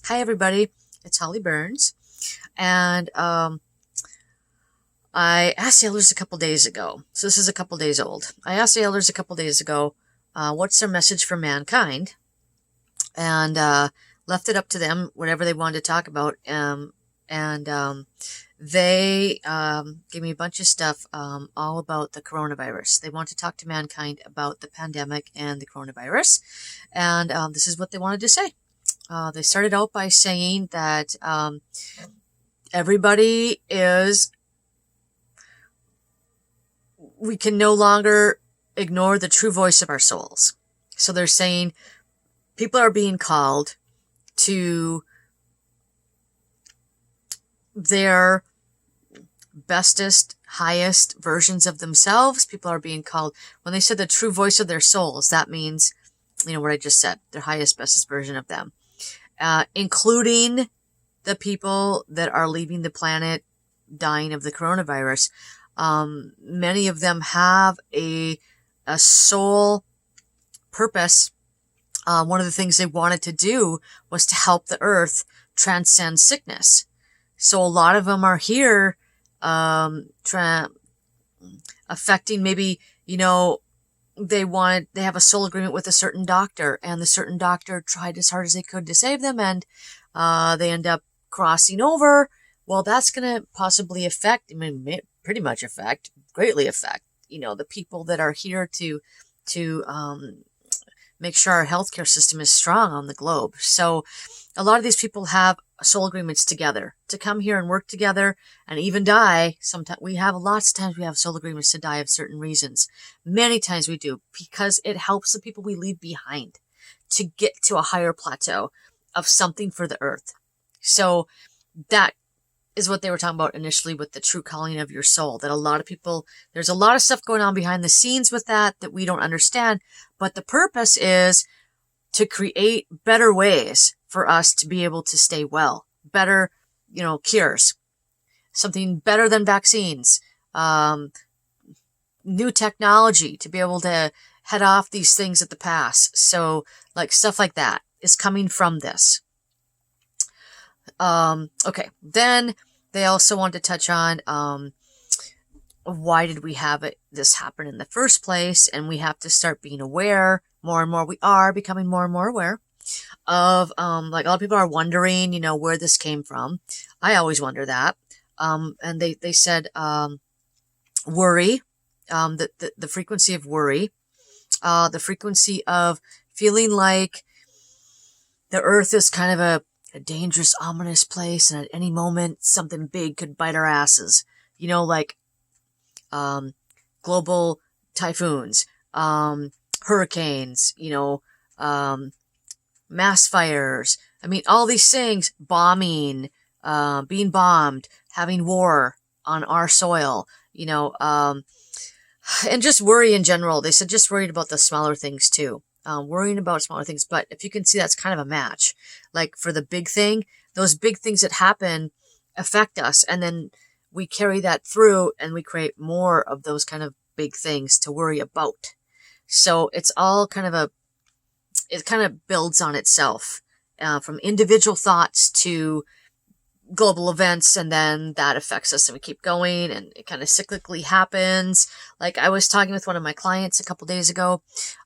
Hi, everybody. It's Holly Burns. And I asked the elders a couple days ago. So this is a couple days old. I asked the elders a couple days ago, what's their message for mankind? And left it up to them, whatever they wanted to talk about. And they gave me a bunch of stuff all about the coronavirus. They want to talk to mankind about the pandemic and the coronavirus. And this is what they wanted to say. They started out by saying that everybody we can no longer ignore the true voice of our souls. So they're saying people are being called to their bestest, highest versions of themselves. People are being called, when they said the true voice of their souls, that means, what I just said, their highest, bestest version of them. Including the people that are leaving the planet dying of the coronavirus. Many of them have a soul purpose. One of the things they wanted to do was to help the earth transcend sickness. So a lot of them are here, affecting maybe, they have a soul agreement with a certain doctor, and the certain doctor tried as hard as they could to save them, and they end up crossing over. Well, that's going to possibly affect, greatly affect, the people that are here to make sure our healthcare system is strong on the globe. So a lot of these people have soul agreements together to come here and work together and even die. Sometimes lots of times we have soul agreements to die of certain reasons. Many times we do, because it helps the people we leave behind to get to a higher plateau of something for the earth. So that is what they were talking about initially with the true calling of your soul, that a lot of people, there's a lot of stuff going on behind the scenes with that we don't understand, but the purpose is to create better ways for us to be able to stay well, better, cures, something better than vaccines, new technology to be able to head off these things at the pass. So stuff like that is coming from this. Okay. Then they also want to touch on, why did we have this happen in the first place? And we have to start being aware more and more. We are becoming more and more aware of, a lot of people are wondering, where this came from. I always wonder that. And they said, worry, the frequency of worry, the frequency of feeling like the earth is kind of a dangerous, ominous place, and at any moment something big could bite our asses. Global typhoons, hurricanes, mass fires. All these things, bombing, being bombed, having war on our soil, and just worry in general. They said just worried about the smaller things too. Worrying about smaller things. But if you can see, that's kind of a match. For the big thing, those big things that happen affect us. And then we carry that through and we create more of those kind of big things to worry about. So it's all it kind of builds on itself, from individual thoughts to global events, and then that affects us and we keep going, and it kind of cyclically happens. I was talking with one of my clients a couple days ago,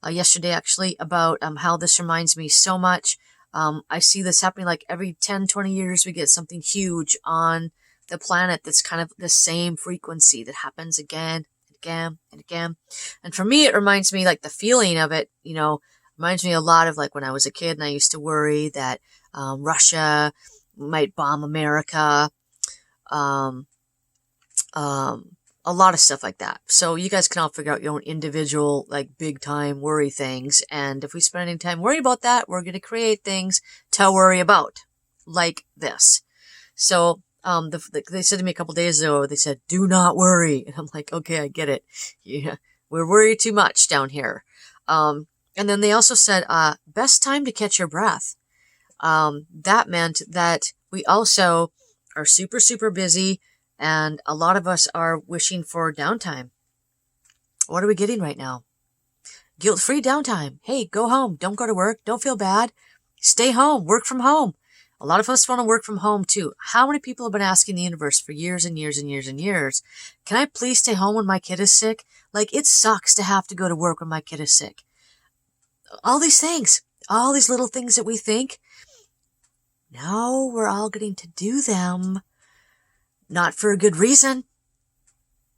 yesterday actually, about how this reminds me so much. I see this happening every 10, 20 years we get something huge on the planet that's kind of the same frequency that happens again and again and again. And for me, it reminds me, the feeling of it, reminds me a lot of when I was a kid and I used to worry that Russia might bomb America, a lot of stuff like that. So you guys can all figure out your own individual, big time worry things. And if we spend any time worrying about that, we're going to create things to worry about, like this. So, they said to me a couple days ago, they said, do not worry. And I'm like, okay, I get it. Yeah, we're worried too much down here. And then they also said, best time to catch your breath. That meant that we also are super, super busy, and a lot of us are wishing for downtime. What are we getting right now? Guilt-free downtime. Hey, go home. Don't go to work. Don't feel bad. Stay home. Work from home. A lot of us want to work from home too. How many people have been asking the universe for years and years and years and years, can I please stay home when my kid is sick? Like, it sucks to have to go to work when my kid is sick. All these things, all these little things that we think, now we're all getting to do them. Not for a good reason.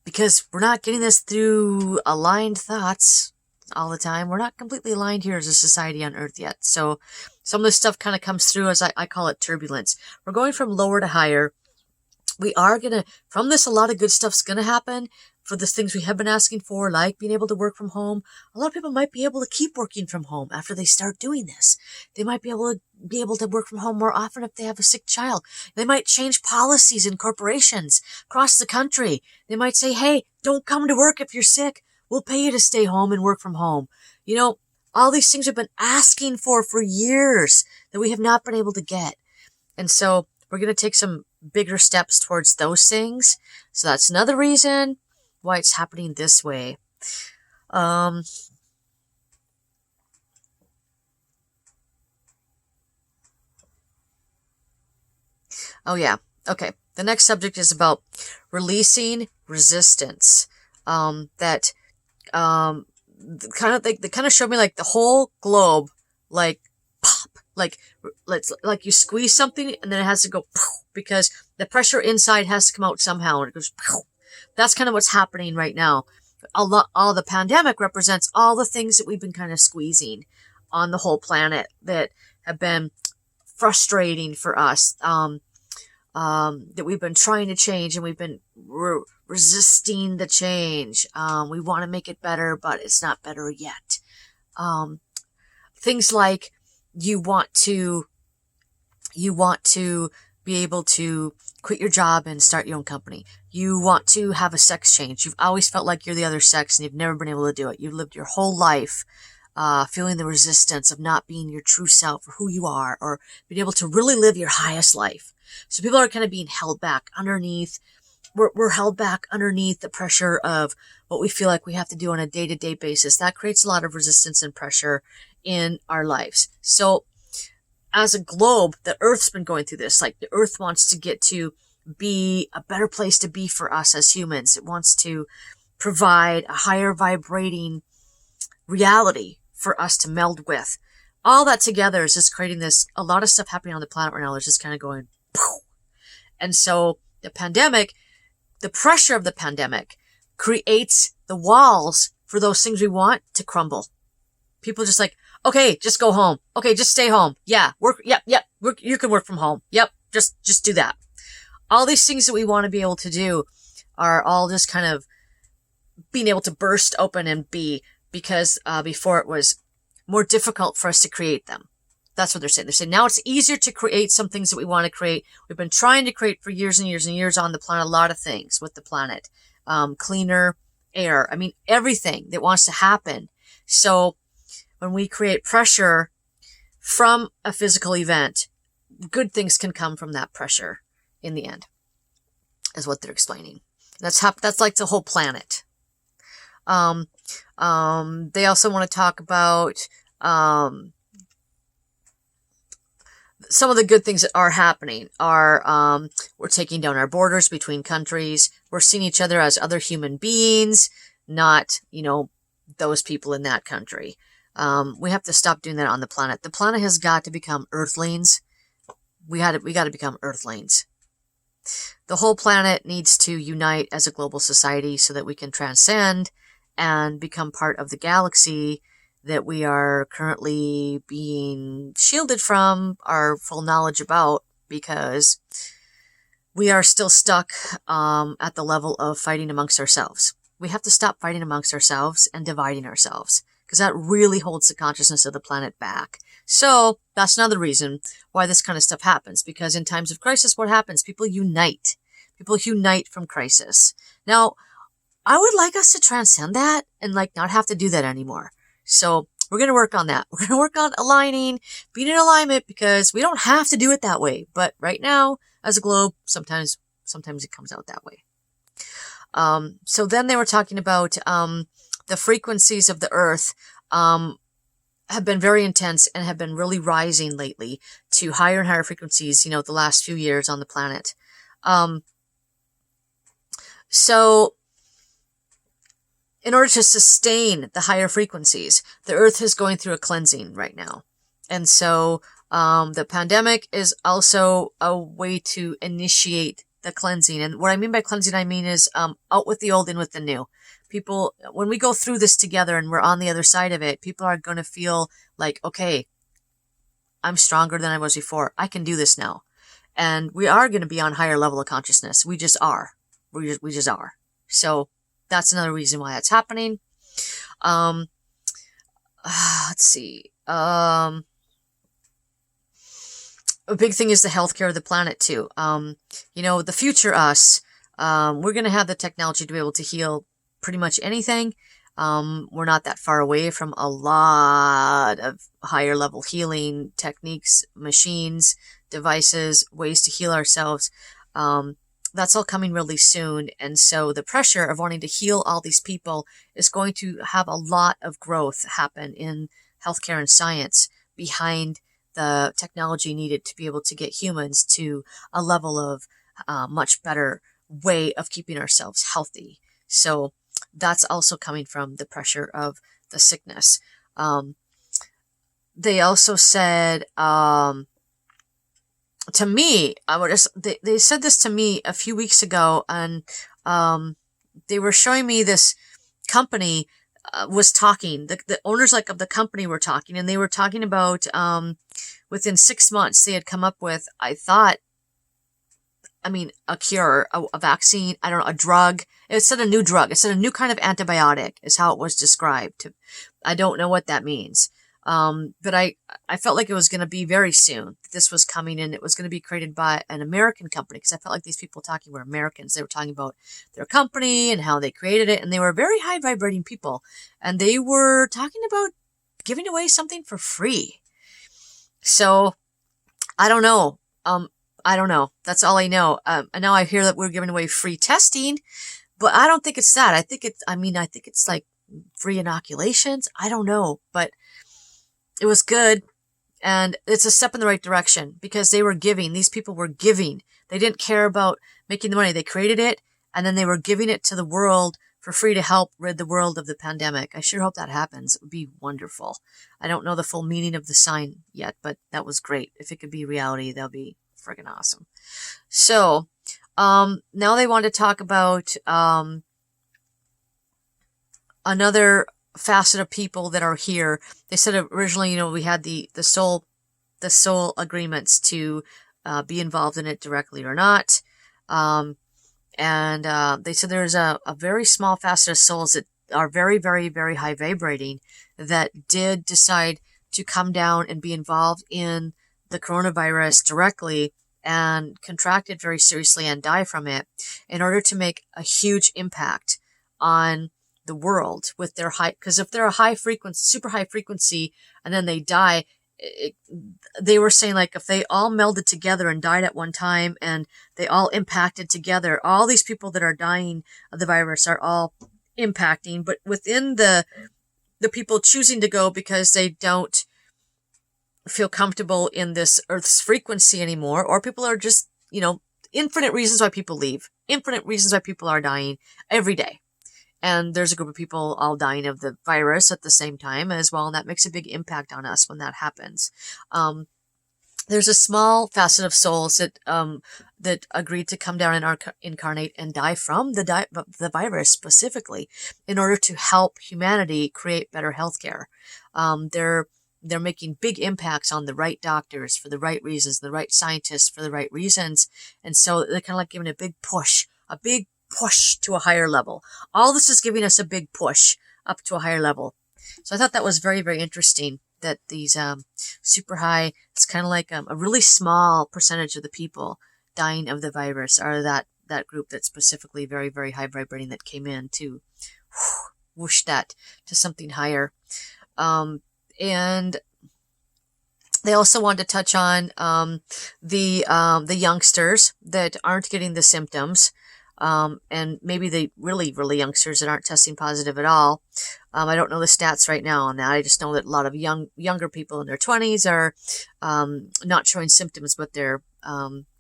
Because we're not getting this through aligned thoughts all the time. We're not completely aligned here as a society on Earth yet. So some of this stuff kind of comes through as I call it turbulence. We're going from lower to higher. We are going to, from this, a lot of good stuff's going to happen for the things we have been asking for, like being able to work from home. A lot of people might be able to keep working from home after they start doing this. They might be able to work from home more often if they have a sick child. They might change policies in corporations across the country. They might say, hey, don't come to work if you're sick. We'll pay you to stay home and work from home. You know, all these things we've been asking for years that we have not been able to get. And so we're going to take some bigger steps towards those things. So that's another reason why it's happening this way. Oh yeah. Okay. The next subject is about releasing resistance. That they kind of showed me like the whole globe, like pop, like you squeeze something and then it has to go poof, because the pressure inside has to come out somehow, and it goes poof. That's kind of what's happening right now. All the pandemic represents all the things that we've been kind of squeezing on the whole planet that have been frustrating for us. That we've been trying to change, and we've been resisting the change. We want to make it better, but it's not better yet. Things like you want to be able to quit your job and start your own company. You want to have a sex change. You've always felt like you're the other sex and you've never been able to do it. You've lived your whole life feeling the resistance of not being your true self or who you are, or being able to really live your highest life. So people are kind of being held back underneath. We're held back underneath the pressure of what we feel like we have to do on a day-to-day basis. That creates a lot of resistance and pressure in our lives. So as a globe, the Earth's been going through this. Like, the Earth wants to get to be a better place to be for us as humans. It wants to provide a higher vibrating reality for us to meld with. All that together is just creating this, a lot of stuff happening on the planet right now. It's just kind of going, poof. And so the pandemic, the pressure of the pandemic creates the walls for those things we want to crumble. People are just like, okay, just go home. Okay, just stay home. Yeah, work. Yep. You can work from home. Yep. Just do that. All these things that we want to be able to do are all just kind of being able to burst open and be, because before it was more difficult for us to create them. That's what they're saying. They're saying now it's easier to create some things that we want to create. We've been trying to create for years and years and years on the planet, a lot of things with the planet. Cleaner air. I mean, everything that wants to happen. So when we create pressure from a physical event, good things can come from that pressure in the end, is what they're explaining. That's like the whole planet. They also want to talk about some of the good things that are happening are we're taking down our borders between countries. We're seeing each other as other human beings, not, those people in that country. We have to stop doing that on the planet. The planet has got to become Earthlings. We got to become Earthlings. The whole planet needs to unite as a global society so that we can transcend and become part of the galaxy that we are currently being shielded from our full knowledge about, because we are still stuck at the level of fighting amongst ourselves. We have to stop fighting amongst ourselves and dividing ourselves, because that really holds the consciousness of the planet back. So that's another reason why this kind of stuff happens, because in times of crisis, what happens? People unite. People unite from crisis. Now, I would like us to transcend that and not have to do that anymore. So we're going to work on that. We're going to work on aligning, being in alignment, because we don't have to do it that way. But right now, as a globe, sometimes it comes out that way. So then they were talking about the frequencies of the Earth have been very intense and have been really rising lately to higher and higher frequencies, the last few years on the planet. So in order to sustain the higher frequencies, the earth is going through a cleansing right now. And so the pandemic is also a way to initiate the cleansing. And what I mean by cleansing, is out with the old, in with the new. People, when we go through this together and we're on the other side of it, people are going to feel like, okay, I'm stronger than I was before. I can do this now. And we are going to be on higher level of consciousness. We just are. We just are. So that's another reason why that's happening. Let's see. A big thing is the healthcare of the planet too. The future us, we're going to have the technology to be able to heal pretty much anything. We're not that far away from a lot of higher level healing techniques, machines, devices, ways to heal ourselves. That's all coming really soon. And so the pressure of wanting to heal all these people is going to have a lot of growth happen in healthcare and science behind the technology needed to be able to get humans to a level of much better way of keeping ourselves healthy. So that's also coming from the pressure of the sickness. They also said, to me, they said this to me a few weeks ago, and they were showing me this company was talking. The owners of the company were talking, and they were talking about within 6 months they had come up with, a cure, a vaccine, I don't know, a drug. It said a new drug. It said a new kind of antibiotic is how it was described. I don't know what that means. But I felt like it was going to be very soon. This was coming, and it was going to be created by an American company, because I felt like these people talking were Americans. They were talking about their company and how they created it, and they were very high vibrating people, and they were talking about giving away something for free. So I don't know. I don't know. That's all I know. And now I hear that we're giving away free testing, but I don't think it's that. I think it's like free inoculations. I don't know, but it was good, and it's a step in the right direction, because they were giving. These people were giving. They didn't care about making the money. They created it, and then they were giving it to the world for free to help rid the world of the pandemic. I sure hope that happens. It would be wonderful. I don't know the full meaning of the sign yet, but that was great. If it could be reality, that would be friggin' awesome. So, now they want to talk about another facet of people that are here. They said originally, we had the soul agreements to be involved in it directly or not. And they said there's a very small facet of souls that are very, very, very high vibrating that did decide to come down and be involved in the coronavirus directly and contract it very seriously and die from it in order to make a huge impact on the world with their high, because if they're a high frequency, super high frequency, and then they die, they were saying, like, if they all melded together and died at one time and they all impacted together, all these people that are dying of the virus are all impacting, but within the people choosing to go because they don't feel comfortable in this Earth's frequency anymore, or people are just, infinite reasons why people leave, infinite reasons why people are dying every day. And there's a group of people all dying of the virus at the same time as well, and that makes a big impact on us when that happens. There's a small facet of souls that agreed to come down and incarnate and die from the virus specifically in order to help humanity create better healthcare. They're making big impacts on the right doctors for the right reasons, the right scientists for the right reasons, and so they're kind of like giving a big push to a higher level. All this is giving us a big push up to a higher level. So I thought that was very, very interesting that these super high, it's kind of like a really small percentage of the people dying of the virus are that group that's specifically very, very high vibrating that came in to whoosh that to something higher. And they also wanted to touch on the youngsters that aren't getting the symptoms. and maybe the really youngsters that aren't testing positive at all. I don't know the stats right now on that. I just know that a lot of younger people in their 20s are not showing symptoms, but they're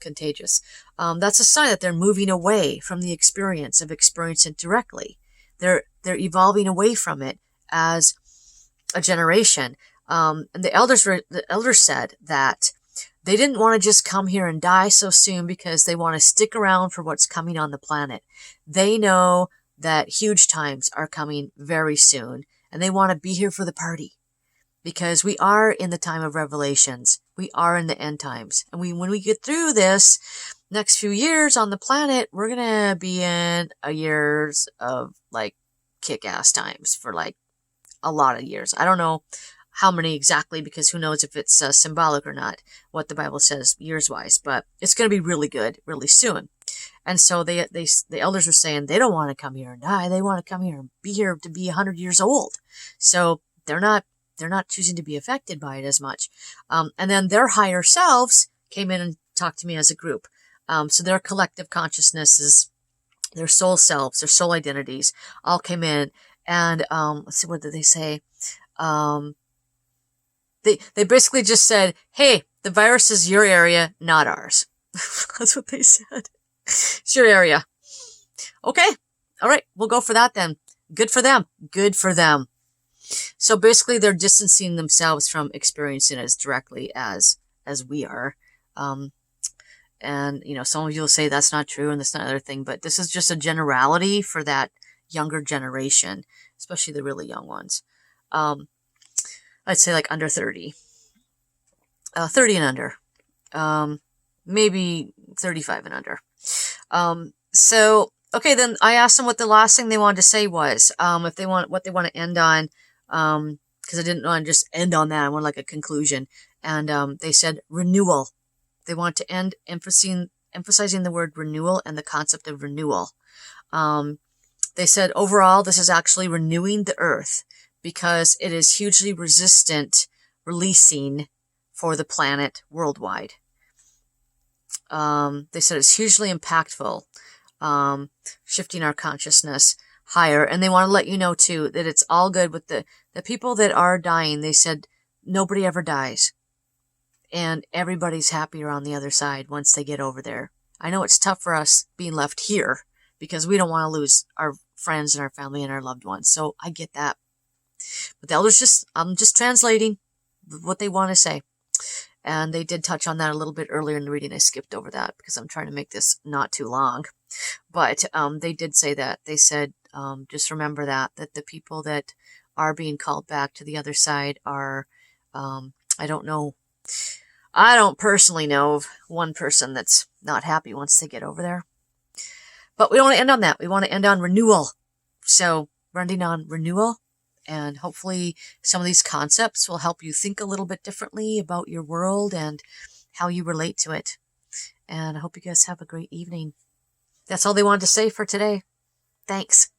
contagious. That's a sign that they're moving away from the experience of experiencing it directly. They're evolving away from it as a generation. And the elders said that they didn't want to just come here and die so soon because they want to stick around for what's coming on the planet. They know that huge times are coming very soon, and they want to be here for the party, because we are in the time of revelations. We are in the end times. And when we get through this next few years on the planet, we're going to be in a years of like kick-ass times for like a lot of years. I don't know how many exactly, because who knows if it's symbolic or not, what the Bible says years-wise, but it's going to be really good really soon. And so the elders are saying they don't want to come here and die. They want to come here and be here to be 100 years old. So they're not choosing to be affected by it as much. And then their higher selves came in and talked to me as a group. So their collective consciousnesses, their soul selves, their soul identities all came in. And let's see, what did they say? They basically just said, hey, the virus is your area, not ours. That's what they said. It's your area. Okay. All right. We'll go for that then. Good for them. Good for them. So basically they're distancing themselves from experiencing it as directly as we are. And, you know, some of you will say that's not true and that's not another thing, but this is just a generality for that younger generation, especially the really young ones. I'd say like under 30. 30 and under. Maybe 35 and under. So, okay, then I asked them what the last thing they wanted to say was, what they want to end on, because I didn't want to just end on that. I wanted like a conclusion. And, they said renewal. They want to end emphasizing the word renewal and the concept of renewal. They said overall, this is actually renewing the earth because it is hugely resistant releasing for the planet worldwide. They said it's hugely impactful, shifting our consciousness higher. And they want to let you know too that it's all good with the people that are dying. They said nobody ever dies, and everybody's happier on the other side once they get over there. I know it's tough for us being left here because we don't want to lose our friends and our family and our loved ones. So I get that. But the elders I'm just translating what they want to say. And they did touch on that a little bit earlier in the reading. I skipped over that because I'm trying to make this not too long. But they did say that. They said, just remember that the people that are being called back to the other side are, I don't personally know of one person that's not happy once they get over there. But we don't want to end on that. We want to end on renewal. So, ending on renewal. And hopefully some of these concepts will help you think a little bit differently about your world and how you relate to it. And I hope you guys have a great evening. That's all they wanted to say for today. Thanks.